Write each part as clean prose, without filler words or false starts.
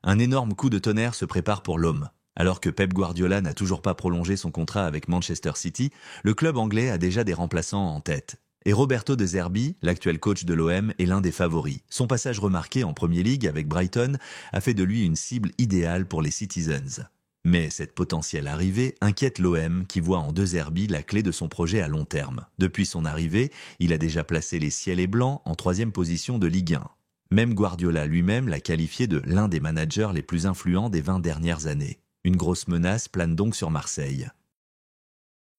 Un énorme coup de tonnerre se prépare pour l'homme. Alors que Pep Guardiola n'a toujours pas prolongé son contrat avec Manchester City, le club anglais a déjà des remplaçants en tête. Et Roberto De Zerbi, l'actuel coach de l'OM, est l'un des favoris. Son passage remarqué en Premier League avec Brighton a fait de lui une cible idéale pour les Citizens. Mais cette potentielle arrivée inquiète l'OM qui voit en De Zerbi la clé de son projet à long terme. Depuis son arrivée, il a déjà placé les Ciels et Blancs en 3e position de Ligue 1. Même Guardiola lui-même l'a qualifié de l'un des managers les plus influents des 20 dernières années. Une grosse menace plane donc sur Marseille.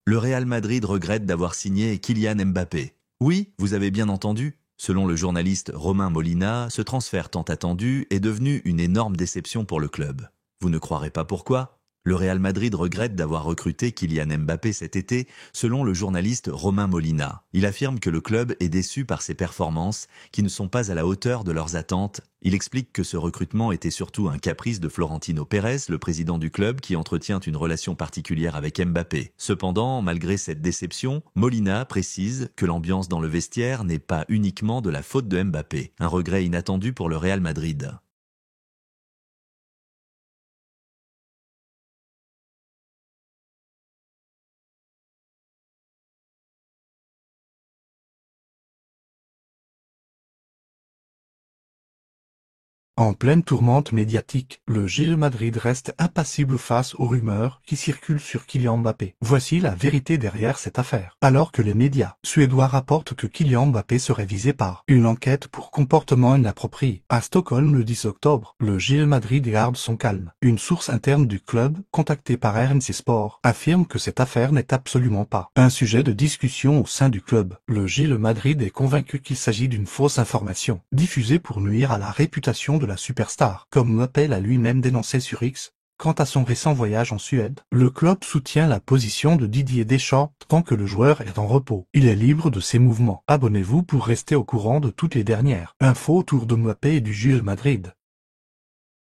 Le Real Madrid regrette d'avoir signé Kylian Mbappé. Oui, vous avez bien entendu. Selon le journaliste Romain Molina, ce transfert tant attendu est devenu une énorme déception pour le club. Vous ne croirez pas pourquoi ? Le Real Madrid regrette d'avoir recruté Kylian Mbappé cet été, selon le journaliste Romain Molina. Il affirme que le club est déçu par ses performances, qui ne sont pas à la hauteur de leurs attentes. Il explique que ce recrutement était surtout un caprice de Florentino Pérez, le président du club, qui entretient une relation particulière avec Mbappé. Cependant, malgré cette déception, Molina précise que l'ambiance dans le vestiaire n'est pas uniquement de la faute de Mbappé. Un regret inattendu pour le Real Madrid. En pleine tourmente médiatique, le Real Madrid reste impassible face aux rumeurs qui circulent sur Kylian Mbappé. Voici la vérité derrière cette affaire. Alors que les médias suédois rapportent que Kylian Mbappé serait visé par une enquête pour comportement inapproprié, à Stockholm le 10 octobre, le Real Madrid garde son calme. Une source interne du club, contactée par RMC Sport, affirme que cette affaire n'est absolument pas un sujet de discussion au sein du club. Le Real Madrid est convaincu qu'il s'agit d'une fausse information, diffusée pour nuire à la réputation de la superstar, comme Mbappé l'a lui-même dénoncé sur X. Quant à son récent voyage en Suède, le club soutient la position de Didier Deschamps tant que le joueur est en repos. Il est libre de ses mouvements. Abonnez-vous pour rester au courant de toutes les dernières infos autour de Mbappé et du Real Madrid.